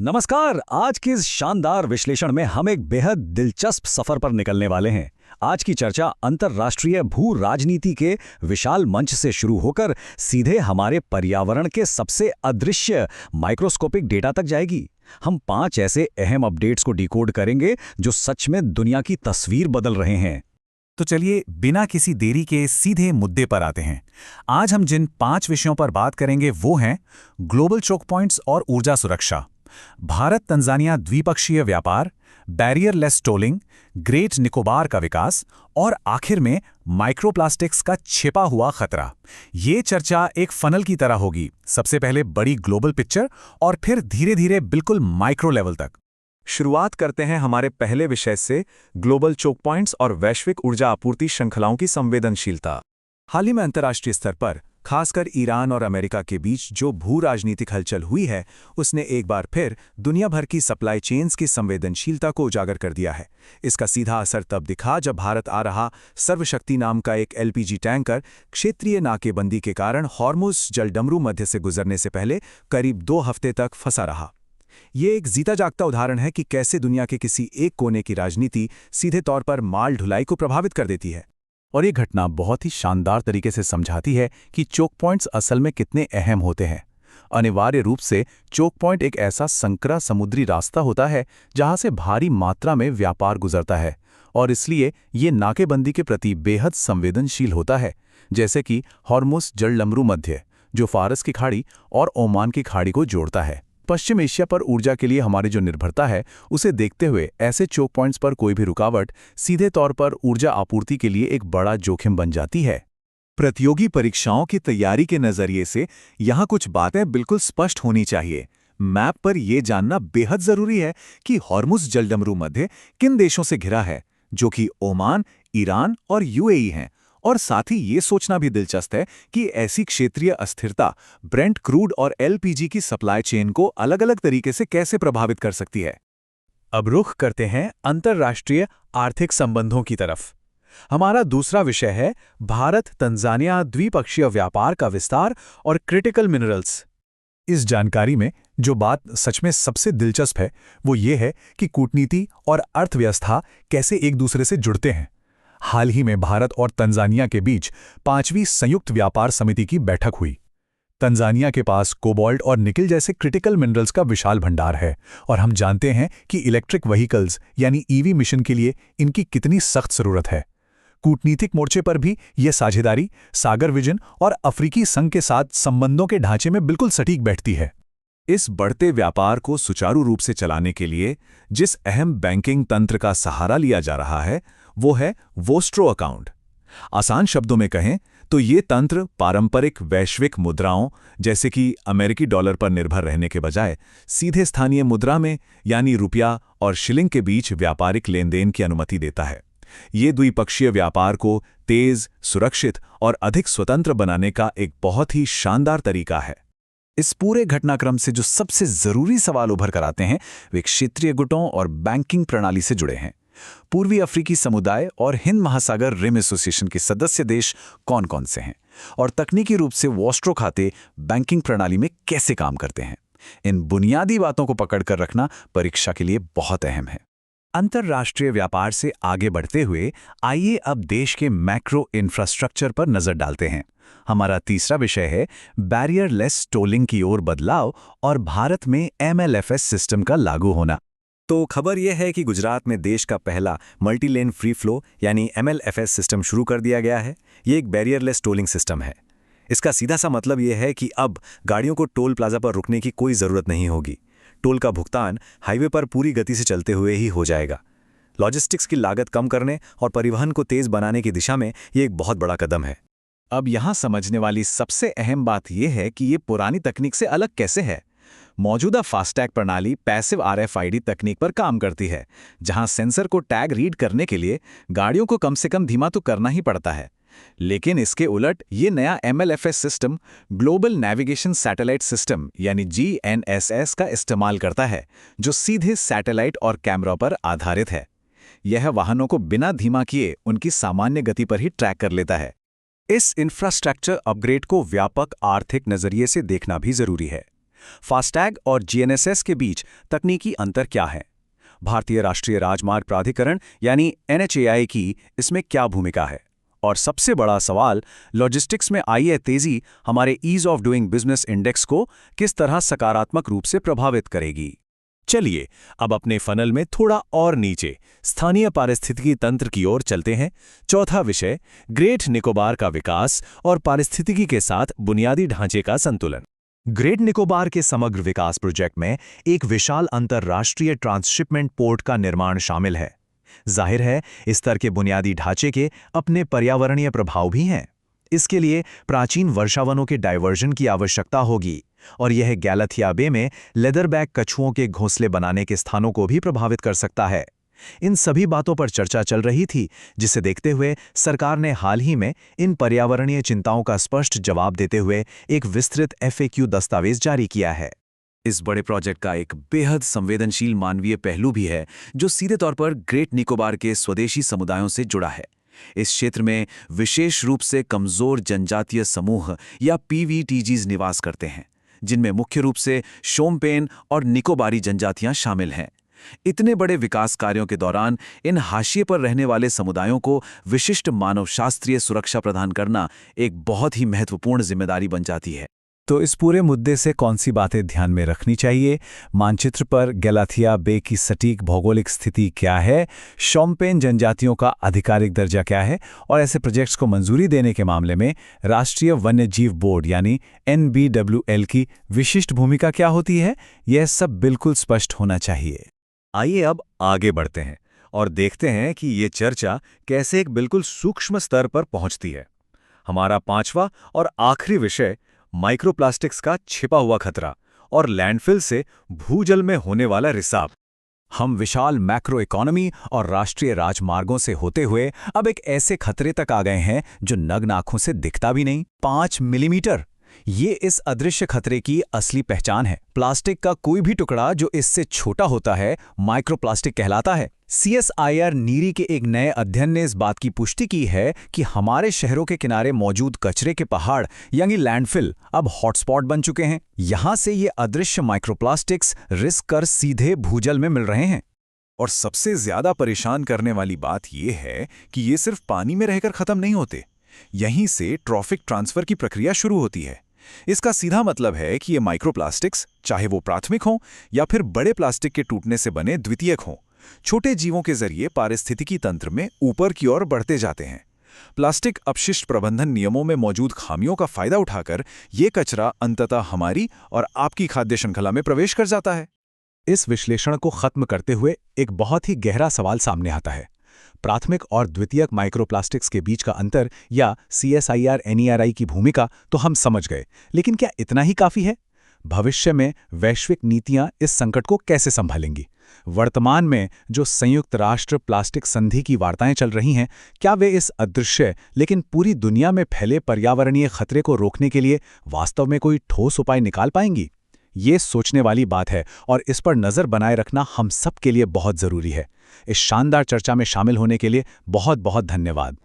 नमस्कार। आज के इस शानदार विश्लेषण में हम एक बेहद दिलचस्प सफर पर निकलने वाले हैं। आज की चर्चा अंतर्राष्ट्रीय भू राजनीति के विशाल मंच से शुरू होकर सीधे हमारे पर्यावरण के सबसे अदृश्य माइक्रोस्कोपिक डेटा तक जाएगी। हम 5 ऐसे अहम अपडेट्स को डिकोड करेंगे जो सच में दुनिया की तस्वीर बदल रहे हैं। तो चलिए बिना किसी देरी के सीधे मुद्दे पर आते हैं। आज हम जिन 5 विषयों पर बात करेंगे वो हैं ग्लोबल चोक पॉइंट्स और ऊर्जा सुरक्षा, भारत तंजानिया द्विपक्षीय व्यापार, बैरियरलेस टोलिंग, ग्रेट निकोबार का विकास और आखिर में माइक्रोप्लास्टिक्स का छिपा हुआ खतरा। ये चर्चा एक फनल की तरह होगी, सबसे पहले बड़ी ग्लोबल पिक्चर और फिर धीरे धीरे बिल्कुल माइक्रो लेवल तक। शुरुआत करते हैं हमारे पहले विषय से, ग्लोबल चोक पॉइंट्स और वैश्विक ऊर्जा आपूर्ति श्रृंखलाओं की संवेदनशीलता। हाल ही में अंतर्राष्ट्रीय स्तर पर खासकर ईरान और अमेरिका के बीच जो भू राजनीतिक हलचल हुई है, उसने एक बार फिर दुनिया भर की सप्लाई चेन्स की संवेदनशीलता को उजागर कर दिया है। इसका सीधा असर तब दिखा जब भारत आ रहा सर्वशक्ति नाम का एक एलपीजी टैंकर क्षेत्रीय नाकेबंदी के कारण हॉर्मुज़ जलडमरू मध्य से गुजरने से पहले करीब 2 हफ्ते तक फंसा रहा। ये एक जीता जागता उदाहरण है कि कैसे दुनिया के किसी एक कोने की राजनीति सीधे तौर पर माल ढुलाई को प्रभावित कर देती है। और ये घटना बहुत ही शानदार तरीके से समझाती है कि चोक पॉइंट्स असल में कितने अहम होते हैं। अनिवार्य रूप से चोक पॉइंट एक ऐसा संकरा समुद्री रास्ता होता है जहां से भारी मात्रा में व्यापार गुजरता है, और इसलिए ये नाकेबंदी के प्रति बेहद संवेदनशील होता है, जैसे कि हॉर्मुज़ जलडमरू मध्य, जो फारस की खाड़ी और ओमान की खाड़ी को जोड़ता है। पश्चिम एशिया पर ऊर्जा के लिए हमारी जो निर्भरता है, उसे देखते हुए ऐसे चोक पॉइंट्स पर कोई भी रुकावट सीधे तौर पर ऊर्जा आपूर्ति के लिए एक बड़ा जोखिम बन जाती है। प्रतियोगी परीक्षाओं की तैयारी के नजरिए से यहाँ कुछ बातें बिल्कुल स्पष्ट होनी चाहिए। मैप पर यह जानना बेहद जरूरी है कि हॉर्मुज़ जलडमरू मध्य किन देशों से घिरा है, जो कि ओमान, ईरान और यूएई हैं। और साथ ही ये सोचना भी दिलचस्प है कि ऐसी क्षेत्रीय अस्थिरता ब्रेंट क्रूड और एलपीजी की सप्लाई चेन को अलग-अलग तरीके से कैसे प्रभावित कर सकती है। अब रुख करते हैं अंतर्राष्ट्रीय आर्थिक संबंधों की तरफ। हमारा दूसरा विषय है भारत तंजानिया द्विपक्षीय व्यापार का विस्तार और क्रिटिकल मिनरल्स। इस जानकारी में जो बात सच में सबसे दिलचस्प है वो ये है कि कूटनीति और अर्थव्यवस्था कैसे एक दूसरे से जुड़ते हैं। हाल ही में भारत और तंजानिया के बीच 5वीं संयुक्त व्यापार समिति की बैठक हुई। तंजानिया के पास कोबाल्ट और निकल जैसे क्रिटिकल मिनरल्स का विशाल भंडार है, और हम जानते हैं कि इलेक्ट्रिक व्हीकल्स यानी ईवी मिशन के लिए इनकी कितनी सख्त जरूरत है। कूटनीतिक मोर्चे पर भी यह साझेदारी सागर विजन और अफ्रीकी संघ के साथ संबंधों के ढांचे में बिल्कुल सटीक बैठती है। इस बढ़ते व्यापार को सुचारू रूप से चलाने के लिए जिस अहम बैंकिंग तंत्र का सहारा लिया जा रहा है वो है वोस्ट्रो अकाउंट। आसान शब्दों में कहें तो ये तंत्र पारंपरिक वैश्विक मुद्राओं जैसे कि अमेरिकी डॉलर पर निर्भर रहने के बजाय सीधे स्थानीय मुद्रा में यानी रुपया और शिलिंग के बीच व्यापारिक लेनदेन की अनुमति देता है। ये द्विपक्षीय व्यापार को तेज, सुरक्षित और अधिक स्वतंत्र बनाने का एक बहुत ही शानदार तरीका है। इस पूरे घटनाक्रम से जो सबसे जरूरी सवाल उभर कर आते हैं वे क्षेत्रीय गुटों और बैंकिंग प्रणाली से जुड़े हैं। पूर्वी अफ्रीकी समुदाय और हिंद महासागर रिम एसोसिएशन के सदस्य देश कौन कौन से हैं, और तकनीकी रूप से वोस्ट्रो खाते बैंकिंग प्रणाली में कैसे काम करते हैं। इन बुनियादी बातों को पकड़कर रखना परीक्षा के लिए बहुत अहम है। अंतर्राष्ट्रीय व्यापार से आगे बढ़ते हुए आइए अब देश के मैक्रो इंफ्रास्ट्रक्चर पर नजर डालते हैं। हमारा तीसरा विषय है बैरियरलेस टोलिंग की ओर बदलाव और भारत में एमएलएफएस सिस्टम का लागू होना। तो खबर यह है कि गुजरात में देश का पहला मल्टी लेन फ्री फ्लो यानी एमएलएफएस सिस्टम शुरू कर दिया गया है। ये एक बैरियरलेस टोलिंग सिस्टम है। इसका सीधा सा मतलब यह है कि अब गाड़ियों को टोल प्लाजा पर रुकने की कोई ज़रूरत नहीं होगी। टोल का भुगतान हाईवे पर पूरी गति से चलते हुए ही हो जाएगा। लॉजिस्टिक्स की लागत कम करने और परिवहन को तेज बनाने की दिशा में ये एक बहुत बड़ा कदम है। अब यहाँ समझने वाली सबसे अहम बात यह है कि ये पुरानी तकनीक से अलग कैसे है। मौजूदा फास्टैग प्रणाली पैसिव आरएफआईडी तकनीक पर काम करती है, जहां सेंसर को टैग रीड करने के लिए गाड़ियों को कम से कम धीमा तो करना ही पड़ता है। लेकिन इसके उलट ये नया MLFS system global navigation satellite system यानी जीएनएसएस का इस्तेमाल करता है, जो सीधे सैटेलाइट और कैमरा पर आधारित है। यह वाहनों को बिना धीमा किए उनकी सामान्य गति पर ही ट्रैक कर लेता है। इस इंफ्रास्ट्रक्चर अपग्रेड को व्यापक आर्थिक नजरिए से देखना भी जरूरी है। फास्टैग और जीएनएसएस के बीच तकनीकी अंतर क्या है? भारतीय राष्ट्रीय राजमार्ग प्राधिकरण यानी NHAI की इसमें क्या भूमिका है? और सबसे बड़ा सवाल, लॉजिस्टिक्स में आई है तेजी हमारे ease of doing business index को किस तरह सकारात्मक रूप से प्रभावित करेगी? चलिए अब अपने फनल में थोड़ा और नीचे स्थानीय पारिस्थितिकी तंत्र की ओर चलते हैं। चौथा विषय, ग्रेट निकोबार का विकास और पारिस्थितिकी के साथ बुनियादी ढांचे का संतुलन। ग्रेट निकोबार के समग्र विकास प्रोजेक्ट में एक विशाल अंतर्राष्ट्रीय ट्रांसशिपमेंट पोर्ट का निर्माण शामिल है। जाहिर है, इस तरह के बुनियादी ढांचे के अपने पर्यावरणीय प्रभाव भी हैं। इसके लिए प्राचीन वर्षावनों के डायवर्जन की आवश्यकता होगी और यह गैलाथिया बे में लेदरबैक कछुओं के घोंसले बनाने के स्थानों को भी प्रभावित कर सकता है। इन सभी बातों पर चर्चा चल रही थी, जिसे देखते हुए सरकार ने हाल ही में इन पर्यावरणीय चिंताओं का स्पष्ट जवाब देते हुए एक विस्तृत FAQ दस्तावेज जारी किया है। इस बड़े प्रोजेक्ट का एक बेहद संवेदनशील मानवीय पहलू भी है, जो सीधे तौर पर ग्रेट निकोबार के स्वदेशी समुदायों से जुड़ा है। इस क्षेत्र में विशेष रूप से कमजोर जनजातीय समूह या PVTGs निवास करते हैं, जिनमें मुख्य रूप से शोम्पेन और निकोबारी जनजातियां शामिल हैं। इतने बड़े विकास कार्यों के दौरान इन हाशिए पर रहने वाले समुदायों को विशिष्ट मानवशास्त्रीय सुरक्षा प्रदान करना एक बहुत ही महत्वपूर्ण जिम्मेदारी बन जाती है। तो इस पूरे मुद्दे से कौन सी बातें ध्यान में रखनी चाहिए? मानचित्र पर गैलाथिया बे की सटीक भौगोलिक स्थिति क्या है? शोम्पेन जनजातियों का आधिकारिक दर्जा क्या है? और ऐसे प्रोजेक्ट्स को मंजूरी देने के मामले में राष्ट्रीय वन्यजीव बोर्ड यानी NBWL की विशिष्ट भूमिका क्या होती है? यह सब बिल्कुल स्पष्ट होना चाहिए। आइए अब आगे बढ़ते हैं और देखते हैं कि ये चर्चा कैसे एक बिल्कुल सूक्ष्म स्तर पर पहुंचती है। हमारा पांचवा और आखिरी विषय, माइक्रोप्लास्टिक्स का छिपा हुआ खतरा और लैंडफिल से भूजल में होने वाला रिसाव। हम विशाल मैक्रो इकोनॉमी और राष्ट्रीय राजमार्गों से होते हुए अब एक ऐसे खतरे तक आ गए हैं जो नग्न आंखों से दिखता भी नहीं। 5 मिलीमीटर, ये इस अदृश्य खतरे की असली पहचान है। प्लास्टिक का कोई भी टुकड़ा जो इससे छोटा होता है माइक्रोप्लास्टिक कहलाता है। CSIR नीरी के एक नए अध्ययन ने इस बात की पुष्टि की है कि हमारे शहरों के किनारे मौजूद कचरे के पहाड़ यानी लैंडफिल अब हॉटस्पॉट बन चुके हैं। यहां से ये अदृश्य माइक्रोप्लास्टिक्स रिस्क कर सीधे भूजल में मिल रहे हैं। और सबसे ज्यादा परेशान करने वाली बात यह है कि ये सिर्फ पानी में रहकर खत्म नहीं होते। यहीं से ट्रॉफिक ट्रांसफर की प्रक्रिया शुरू होती है। इसका सीधा मतलब है कि ये माइक्रोप्लास्टिक्स, चाहे वो प्राथमिक हों या फिर बड़े प्लास्टिक के टूटने से बने द्वितीयक हों, छोटे जीवों के जरिए पारिस्थितिकी तंत्र में ऊपर की ओर बढ़ते जाते हैं। प्लास्टिक अपशिष्ट प्रबंधन नियमों में मौजूद खामियों का फायदा उठाकर ये कचरा अंततः हमारी और आपकी खाद्य श्रृंखला में प्रवेश कर जाता है। इस विश्लेषण को खत्म करते हुए एक बहुत ही गहरा सवाल सामने आता है। प्राथमिक और द्वितीयक माइक्रोप्लास्टिक्स के बीच का अंतर या CSIR NERI की भूमिका तो हम समझ गए, लेकिन क्या इतना ही काफी है? भविष्य में वैश्विक नीतियां इस संकट को कैसे संभालेंगी? वर्तमान में जो संयुक्त राष्ट्र प्लास्टिक संधि की वार्ताएं चल रही हैं, क्या वे इस अदृश्य लेकिन पूरी दुनिया में फैले पर्यावरणीय खतरे को रोकने के लिए वास्तव में कोई ठोस उपाय निकाल पाएंगी? ये सोचने वाली बात है और इस पर नज़र बनाए रखना हम सब के लिए बहुत ज़रूरी है। इस शानदार चर्चा में शामिल होने के लिए बहुत बहुत धन्यवाद।